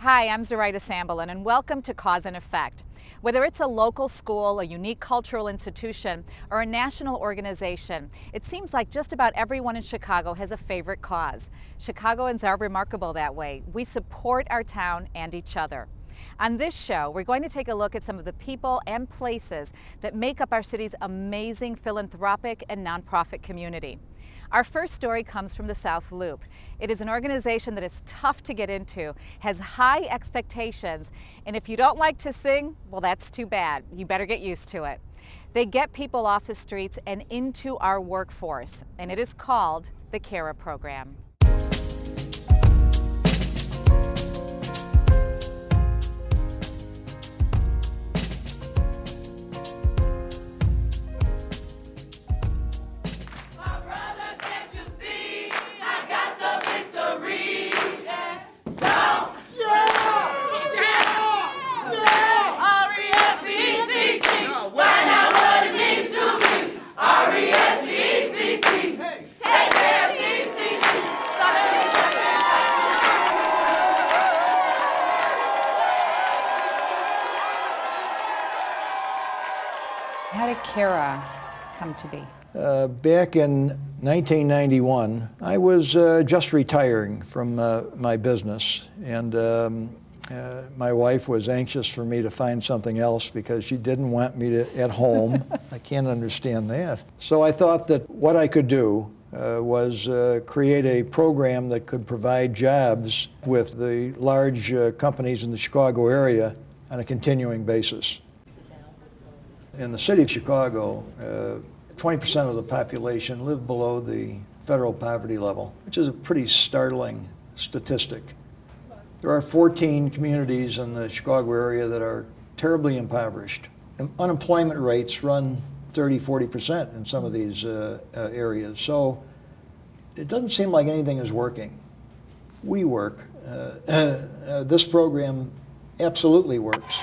Hi, I'm Zoraida Sambalin, and welcome to Cause and Effect. Whether it's a local school, a unique cultural institution, or a national organization, it seems like just about everyone in Chicago has a favorite cause. Chicagoans are remarkable that way. We support our town and each other. On this show, we're going to take a look at some of the people and places that make up our city's amazing philanthropic and nonprofit community. Our first story comes from the South Loop. It is an organization that is tough to get into, has high expectations, and if you don't like to sing, well, that's too bad. You better get used to it. They get people off the streets and into our workforce, and it is called the CARA program. How did CARA come to be? Back in 1991, I was just retiring from my business, and my wife was anxious for me to find something else because she didn't want me at home. I can't understand that. So I thought that what I could do was create a program that could provide jobs with the large companies in the Chicago area on a continuing basis. In the city of Chicago, 20% of the population live below the federal poverty level, which is a pretty startling statistic. There are 14 communities in the Chicago area that are terribly impoverished. Unemployment rates run 30–40% in some of these areas. So it doesn't seem like anything is working. We work. This program absolutely works.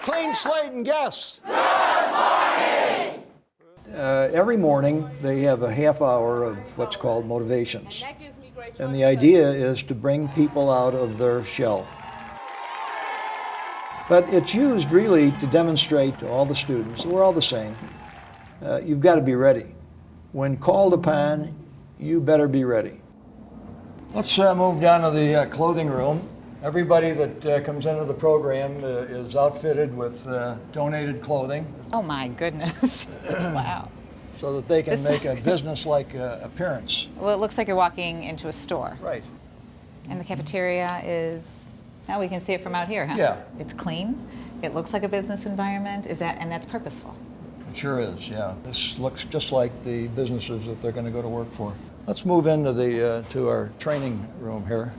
Clean slate and guests. Good morning! Every morning they have a half hour of what's called motivations. And the idea is to bring people out of their shell. But it's used really to demonstrate to all the students, we're all the same, you've got to be ready. When called upon, you better be ready. Let's move down to the clothing room. Everybody that comes into the program is outfitted with donated clothing. Oh my goodness. Wow. So that they can make a business-like appearance. Well, it looks like you're walking into a store. Right. And the cafeteria is, now we can see it from out here, huh? Yeah. It's clean. It looks like a business environment. And that's purposeful. It sure is, yeah. This looks just like the businesses that they're going to go to work for. Let's move into to our training room here.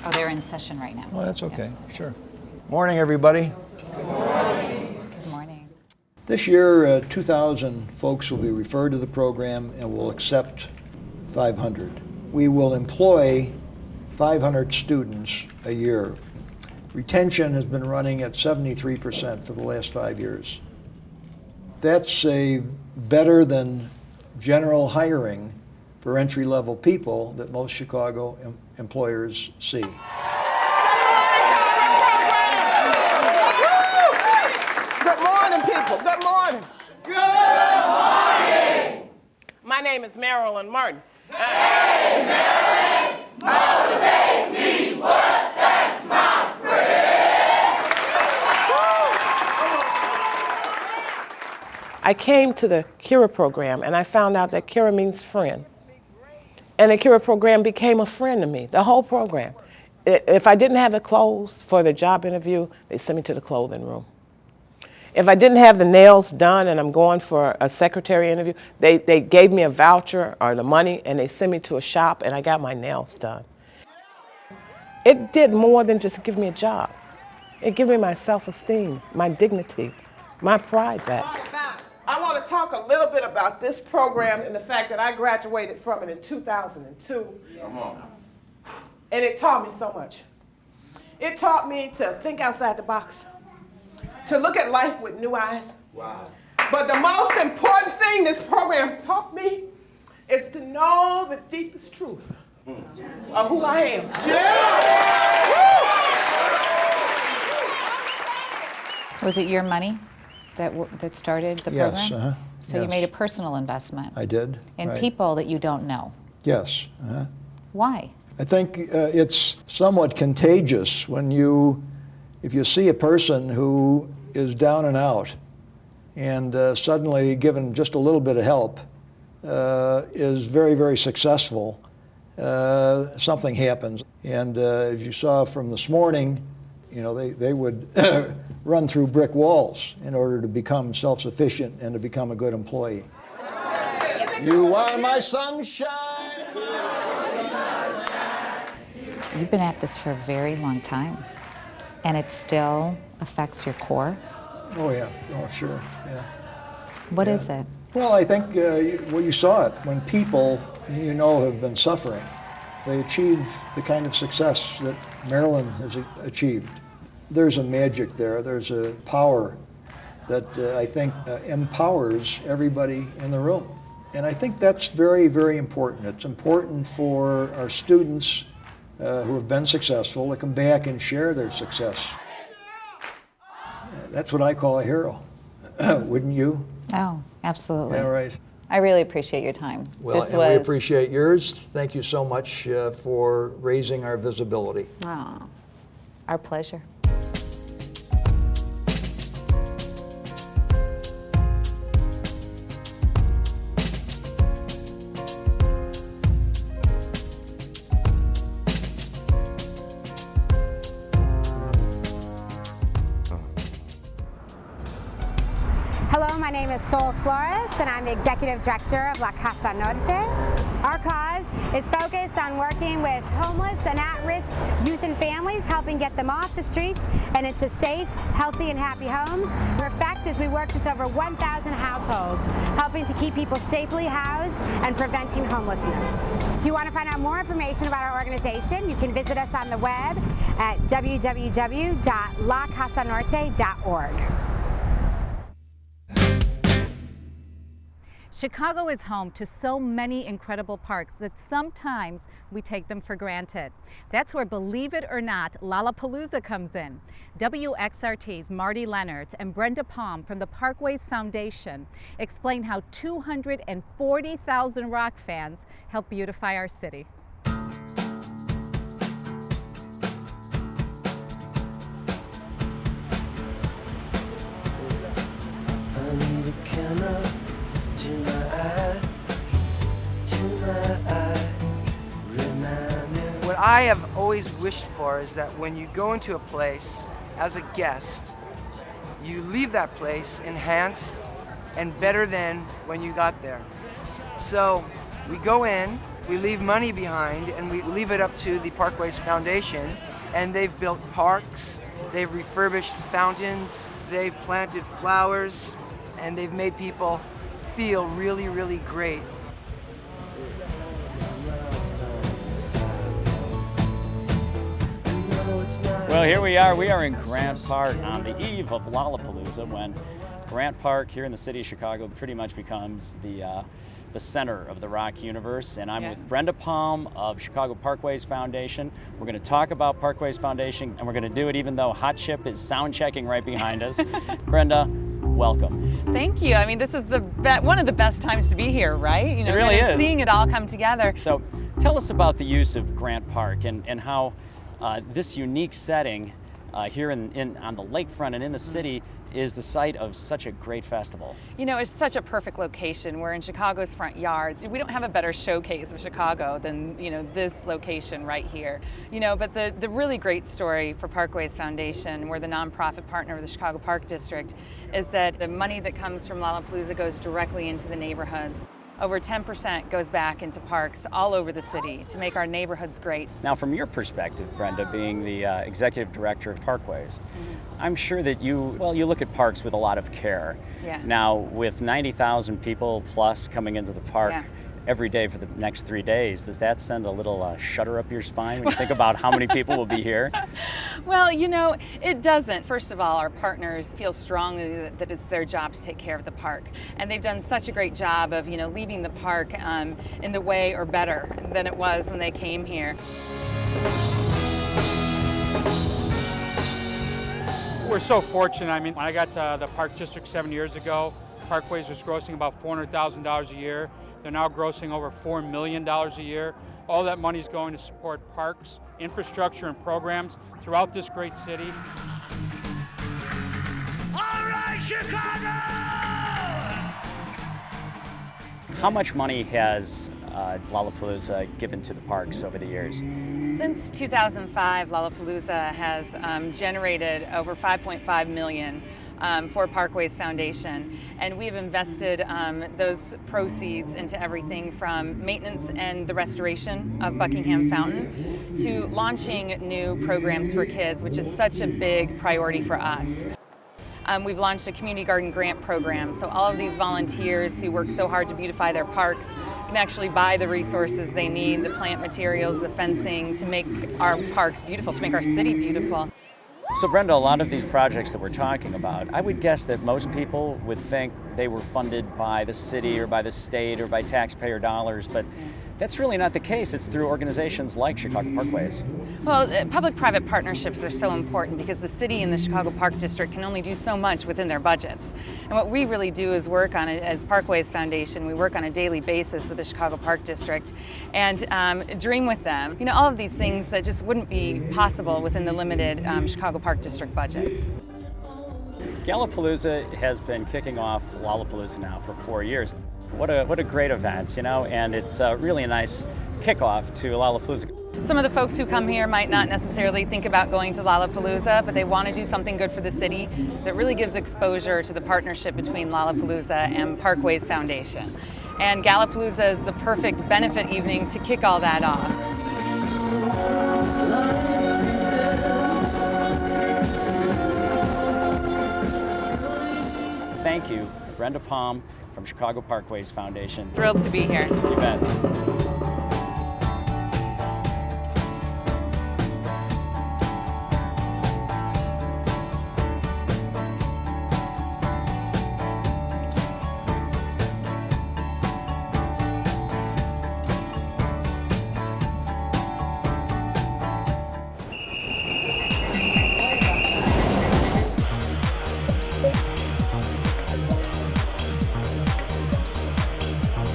Oh, they're in session right now. Oh, that's okay. Yes. Sure. Morning, everybody. Good morning. Good morning. This year, 2,000 folks will be referred to the program and will accept 500. We will employ 500 students a year. Retention has been running at 73% for the last 5 years. That's better than general hiring for entry-level people that most Chicago employers see. Good morning, people. Good morning. Good morning. My name is Marilyn Martin. Hey, Marilyn, motivate me. What? That's my friend. I came to the CARA program, and I found out that CARA means friend. And the CARA program became a friend to me, the whole program. if I didn't have the clothes for the job interview, they sent me to the clothing room. If I didn't have the nails done and I'm going for a secretary interview, they gave me a voucher or the money and they sent me to a shop and I got my nails done. It did more than just give me a job. It gave me my self-esteem, my dignity, my pride back. I want to talk a little bit about this program and the fact that I graduated from it in 2002. Come on. And it taught me so much. It taught me to think outside the box, to look at life with new eyes. Wow. But the most important thing this program taught me is to know the deepest truth of who I am. Yeah! Was it your money that started the program? Yes. So yes. You made a personal investment. I did. In right. people that you don't know. Yes. Why? I think it's somewhat contagious when if you see a person who is down and out and suddenly given just a little bit of help is very, very successful, something happens. And as you saw from this morning, they would run through brick walls in order to become self-sufficient and to become a good employee. You are my sunshine. You've been at this for a very long time, and it still affects your core? Oh, yeah. Oh, sure. Yeah. What is it? Well, I think you saw it when people have been suffering. They achieve the kind of success that Marilyn has achieved. There's a magic there. There's a power that I think empowers everybody in the room. And I think that's very, very important. It's important for our students who have been successful to come back and share their success. That's what I call a hero. Wouldn't you? Oh, absolutely. Yeah, right. I really appreciate your time. Well, we appreciate yours. Thank you so much for raising our visibility. Oh, our pleasure. Hello, my name is Sol Flores, and I'm the Executive Director of La Casa Norte. Our cause is focused on working with homeless and at-risk youth and families, helping get them off the streets and into safe, healthy, and happy homes. Our effect is we worked with over 1,000 households, helping to keep people safely housed and preventing homelessness. If you want to find out more information about our organization, you can visit us on the web at www.lacasanorte.org. Chicago is home to so many incredible parks that sometimes we take them for granted. That's where, believe it or not, Lollapalooza comes in. WXRT's Marty Leonard and Brenda Palm from the Parkways Foundation explain how 240,000 rock fans help beautify our city. What I have always wished for is that when you go into a place as a guest, you leave that place enhanced and better than when you got there. So we go in, we leave money behind, and we leave it up to the Parkways Foundation, and they've built parks, they've refurbished fountains, they've planted flowers, and they've made people feel really, really great. Well, here we are. We are in Grant Park on the eve of Lollapalooza, when Grant Park here in the city of Chicago pretty much becomes the center of the rock universe. And I'm with Brenda Palm of Chicago Parkways Foundation. We're going to talk about Parkways Foundation, and we're going to do it even though Hot Chip is sound checking right behind us. Brenda, welcome. Thank you. I mean, this is one of the best times to be here, right? You know, it really is. Seeing it all come together. So tell us about the use of Grant Park and how this unique setting here on the lakefront and in the city is the site of such a great festival. You know, it's such a perfect location. We're in Chicago's front yards. We don't have a better showcase of Chicago than, you know, this location right here. You know, but the really great story for Parkways Foundation, we're the nonprofit partner of the Chicago Park District, is that the money that comes from Lollapalooza goes directly into the neighborhoods. Over 10% goes back into parks all over the city to make our neighborhoods great. Now, from your perspective, Brenda, being the executive director of Parkways, I'm sure that you look at parks with a lot of care. Yeah. Now, with 90,000 people plus coming into the park every day for the next 3 days, does that send a little shudder up your spine when you think about how many people will be here? Well, you know, it doesn't. First of all, our partners feel strongly that it's their job to take care of the park. And they've done such a great job of, you know, leaving the park in the way or better than it was when they came here. We're so fortunate. I mean, when I got to the Park District 7 years ago, Parkways was grossing about $400,000 a year. They're now grossing over $4 million a year. All that money is going to support parks, infrastructure, and programs throughout this great city. All right, Chicago! How much money has Lollapalooza given to the parks over the years? Since 2005, Lollapalooza has generated over $5.5 million for Parkways Foundation, and we've invested those proceeds into everything from maintenance and the restoration of Buckingham Fountain to launching new programs for kids, which is such a big priority for us. We've launched a community garden grant program, so all of these volunteers who work so hard to beautify their parks can actually buy the resources they need, the plant materials, the fencing, to make our parks beautiful, to make our city beautiful. So Brenda, a lot of these projects that we're talking about, I would guess that most people would think they were funded by the city or by the state or by taxpayer dollars, but that's really not the case. It's through organizations like Chicago Parkways. Well, public-private partnerships are so important because the city and the Chicago Park District can only do so much within their budgets. And what we really do is work on it as Parkways Foundation. We work on a daily basis with the Chicago Park District and dream with them. You know, all of these things that just wouldn't be possible within the limited Chicago Park District budgets. Gallapalooza has been kicking off Lollapalooza now for 4 years. What a great event, you know, and it's really a nice kickoff to Lollapalooza. Some of the folks who come here might not necessarily think about going to Lollapalooza, but they want to do something good for the city that really gives exposure to the partnership between Lollapalooza and Parkways Foundation. And Gallapalooza is the perfect benefit evening to kick all that off. Thank you, Brenda Palm from Chicago Parkways Foundation. Thrilled to be here. You bet.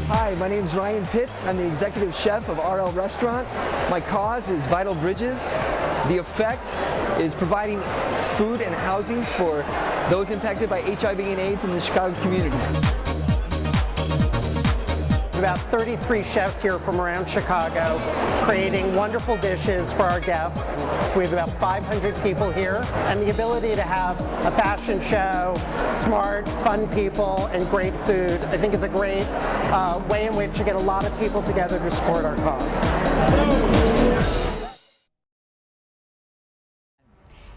Hi, my name is Ryan Pitts. I'm the executive chef of RL Restaurant. My cause is Vital Bridges. The effect is providing food and housing for those impacted by HIV and AIDS in the Chicago community. About 33 chefs here from around Chicago creating wonderful dishes for our guests. So we have about 500 people here, and the ability to have a fashion show, smart, fun people, and great food, I think is a great way in which to get a lot of people together to support our cause.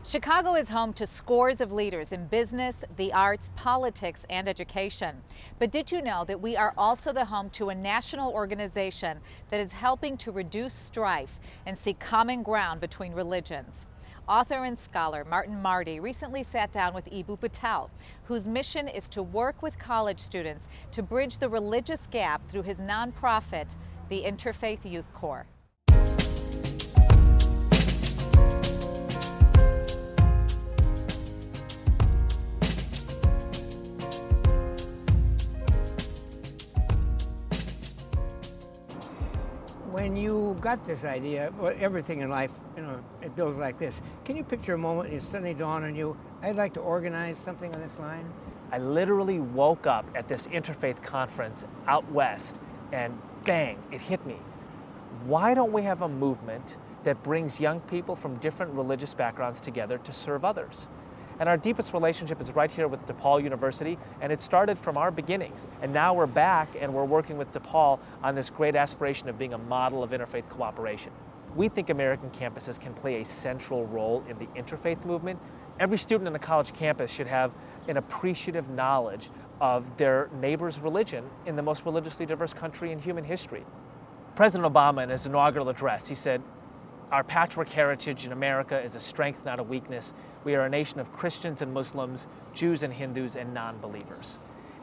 Chicago is home to scores of leaders in business, the arts, politics, and education. But did you know that we are also the home to a national organization that is helping to reduce strife and seek common ground between religions? Author and scholar Martin Marty recently sat down with Eboo Patel, whose mission is to work with college students to bridge the religious gap through his nonprofit, the Interfaith Youth Corps. When you got this idea, well, everything in life, you know, it goes like this. Can you picture a moment it suddenly dawned on you, I'd like to organize something on this line? I literally woke up at this interfaith conference out west and bang, it hit me. Why don't we have a movement that brings young people from different religious backgrounds together to serve others? And our deepest relationship is right here with DePaul University, and it started from our beginnings. And now we're back and we're working with DePaul on this great aspiration of being a model of interfaith cooperation. We think American campuses can play a central role in the interfaith movement. Every student on a college campus should have an appreciative knowledge of their neighbor's religion in the most religiously diverse country in human history. President Obama, in his inaugural address, he said, "Our patchwork heritage in America is a strength, not a weakness. We are a nation of Christians and Muslims, Jews and Hindus, and non-believers."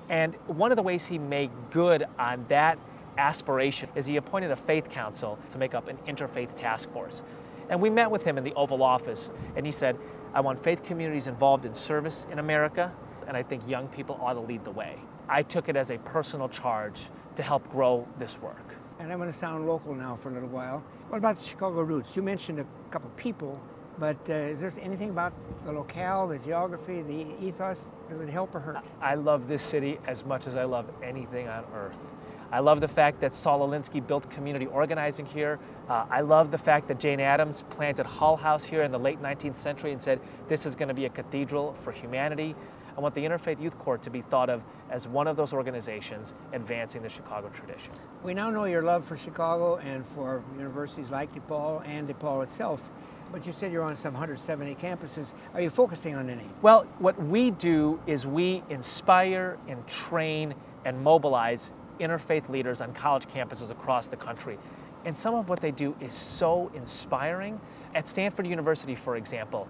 And one of the ways he made good on that aspiration is he appointed a faith council to make up an interfaith task force. And we met with him in the Oval Office, and he said, "I want faith communities involved in service in America, and I think young people ought to lead the way." I took it as a personal charge to help grow this work. And I'm going to sound local now for a little while. What about the Chicago roots? You mentioned a couple people, but is there anything about the locale, the geography, the ethos? Does it help or hurt? I love this city as much as I love anything on earth. I love the fact that Saul Alinsky built community organizing here. I love the fact that Jane Addams planted Hull House here in the late 19th century and said, this is going to be a cathedral for humanity. I want the Interfaith Youth Corps to be thought of as one of those organizations advancing the Chicago tradition. We now know your love for Chicago and for universities like DePaul and DePaul itself, but you said you're on some 170 campuses. Are you focusing on any? Well, what we do is we inspire and train and mobilize interfaith leaders on college campuses across the country. And some of what they do is so inspiring. At Stanford University, for example,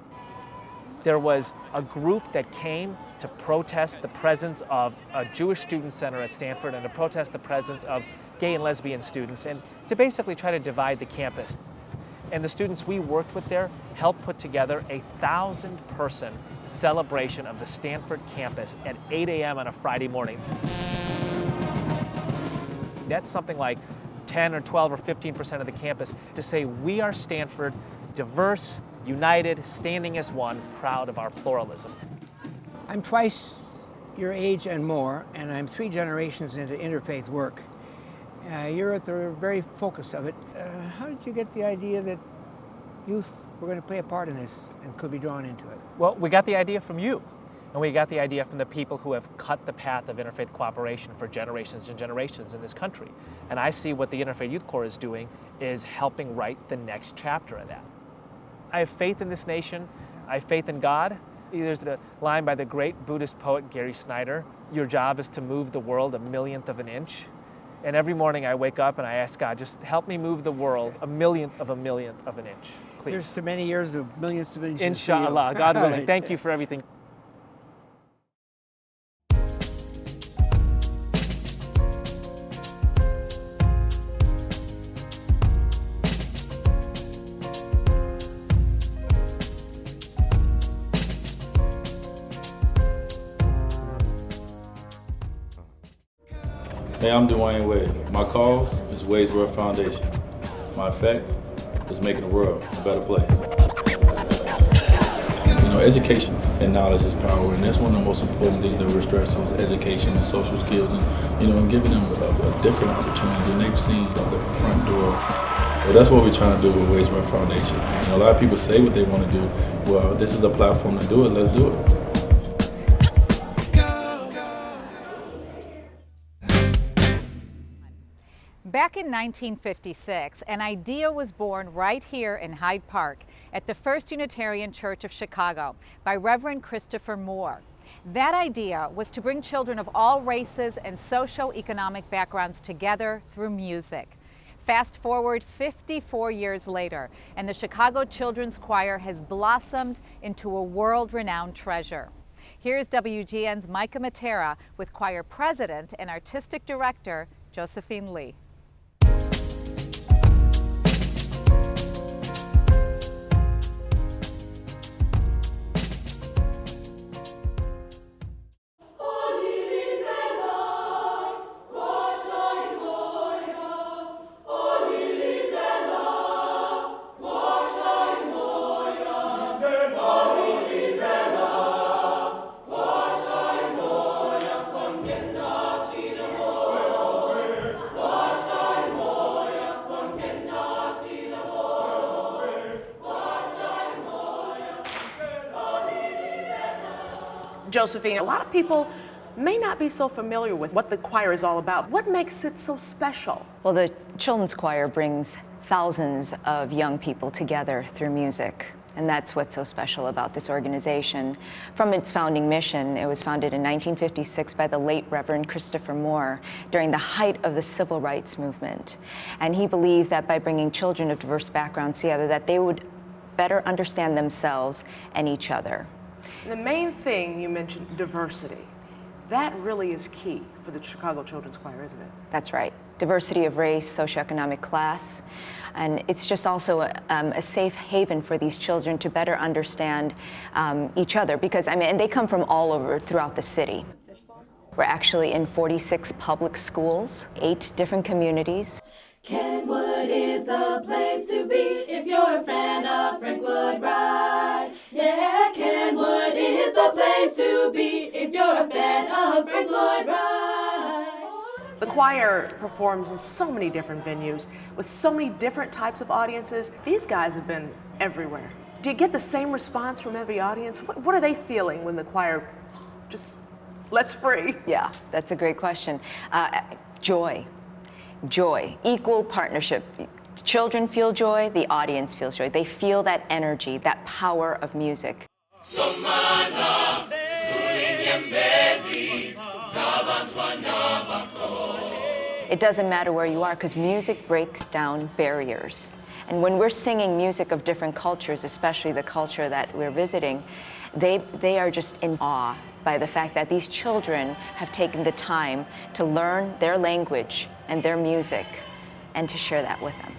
there was a group that came to protest the presence of a Jewish student center at Stanford and to protest the presence of gay and lesbian students and to basically try to divide the campus. And the students we worked with there helped put together a 1,000-person celebration of the Stanford campus at 8 a.m. on a Friday morning. That's something like 10 or 12 or 15% of the campus to say we are Stanford, diverse, united, standing as one, proud of our pluralism. I'm twice your age and more, and I'm 3 generations into interfaith work. You're at the very focus of it. How did you get the idea that youth were going to play a part in this and could be drawn into it? Well, we got the idea from you. And we got the idea from the people who have cut the path of interfaith cooperation for generations and generations in this country. And I see what the Interfaith Youth Corps is doing is helping write the next chapter of that. I have faith in this nation. I have faith in God. There's a line by the great Buddhist poet Gary Snyder, your job is to move the world 1/millionth of an inch. And every morning I wake up and I ask God, just help me move the world 1/millionth of an inch, please. Here's to many years of millions of inches. Inshallah, God willing. Thank you for everything. Hey, I'm Dwayne Wade. My cause is Wade's World Foundation. My effect is making the world a better place. You know, education and knowledge is power, and that's one of the most important things that we're stressing is education and social skills, and and giving them a different opportunity than they've seen at the front door. Well, that's what we're trying to do with Wade's World Foundation. And a lot of people say what they want to do. Well, this is a platform to do it. Let's do it. Back in 1956, an idea was born right here in Hyde Park at the First Unitarian Church of Chicago by Reverend Christopher Moore. That idea was to bring children of all races and socio-economic backgrounds together through music. Fast forward 54 years later, and the Chicago Children's Choir has blossomed into a world-renowned treasure. Here's WGN's Micah Matera with choir president and artistic director Josephine Lee. Josephine, a lot of people may not be so familiar with what the choir is all about. What makes it so special? Well, the children's choir brings thousands of young people together through music. And that's what's so special about this organization. From its founding mission, it was founded in 1956 by the late Reverend Christopher Moore during the height of the civil rights movement. And he believed that by bringing children of diverse backgrounds together, that they would better understand themselves and each other. The main thing you mentioned, diversity. That really is key for the Chicago Children's Choir, isn't it? That's right. Diversity of race, socioeconomic class, and it's just also a safe haven for these children to better understand each other, because and they come from all over throughout the city. We're actually in 46 public schools, 8 different communities. Kenwood is the place to be if you're a fan of Frank Lloyd Wright. Yeah, Kenwood is the place to be if you're a fan of Frank Lloyd Wright. The choir performs in so many different venues with so many different types of audiences. These guys have been everywhere. Do you get the same response from every audience? What are they feeling when the choir just lets free? Yeah, that's a great question. Joy. Joy, equal partnership. Children feel joy, the audience feels joy. They feel that energy, that power of music. It doesn't matter where you are, because music breaks down barriers. And when we're singing music of different cultures, especially the culture that we're visiting, they are just in awe by the fact that these children have taken the time to learn their language and their music and to share that with them.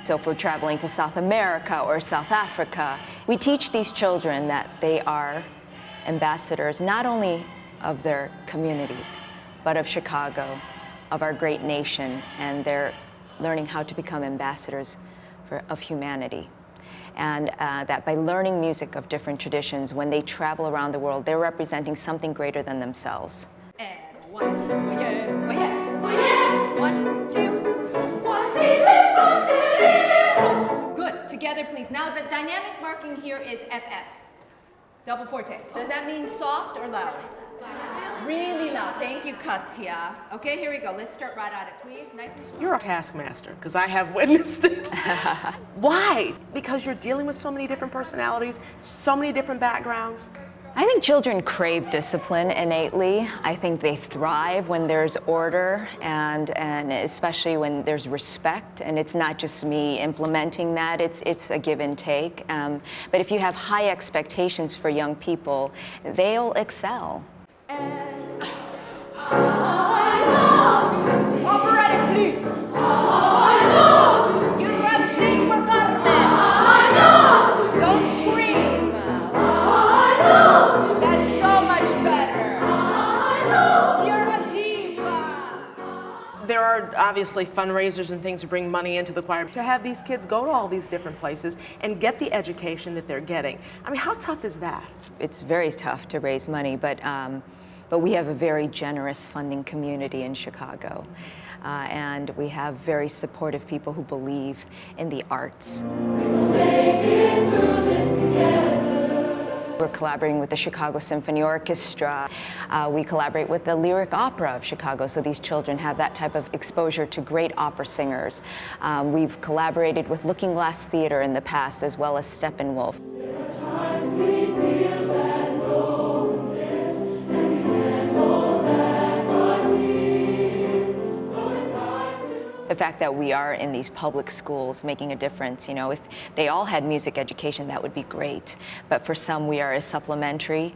So if we're traveling to South America or South Africa, we teach these children that they are ambassadors not only of their communities, but of Chicago, of our great nation, and they're learning how to become ambassadors of humanity. And that by learning music of different traditions, when they travel around the world, they're representing something greater than themselves. And 1, voyez, voyez, voyez. 1, 2, voici les banderillas. Good, together please. Now the dynamic marking here is FF, double forte. Does that mean soft or loud? Really loud. Thank you, Katya. Okay, here we go. Let's start right at it, please. Nice and strong. You're a taskmaster, because I have witnessed it. Why? Because you're dealing with so many different personalities, so many different backgrounds. I think children crave discipline innately. I think they thrive when there's order and especially when there's respect, and it's not just me implementing that, it's a give and take. But if you have high expectations for young people, they'll excel. Operatic, please. You grab stage for Carmen. Don't scream. That's so much better. You're a diva. There are obviously fundraisers and things to bring money into the choir. To have these kids go to all these different places and get the education that they're getting. I mean, how tough is that? It's very tough to raise money, but we have a very generous funding community in Chicago. And we have very supportive people who believe in the arts. We're collaborating with the Chicago Symphony Orchestra. We collaborate with the Lyric Opera of Chicago, so these children have that type of exposure to great opera singers. We've collaborated with Looking Glass Theater in the past, as well as Steppenwolf. The fact that we are in these public schools making a difference, you know, if they all had music education, that would be great. But for some, we are a supplementary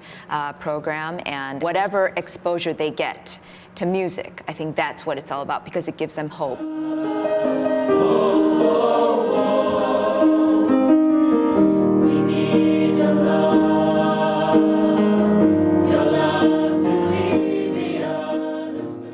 program, and whatever exposure they get to music, I think that's what it's all about, because it gives them hope. We need your love.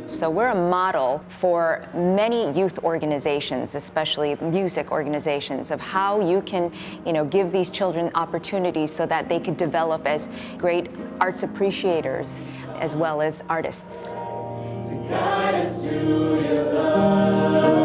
So we're a model for many youth organizations, especially music organizations, of how you can, you know, give these children opportunities so that they could develop as great arts appreciators as well as artists. To guide us to your love.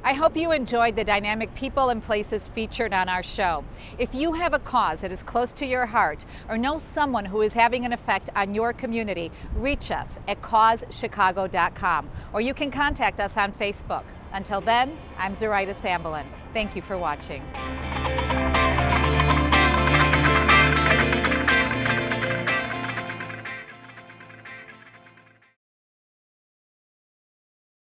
I hope you enjoyed the dynamic people and places featured on our show. If you have a cause that is close to your heart or know someone who is having an effect on your community, reach us at causechicago.com, or you can contact us on Facebook. Until then, I'm Zoraida Sambalin. Thank you for watching.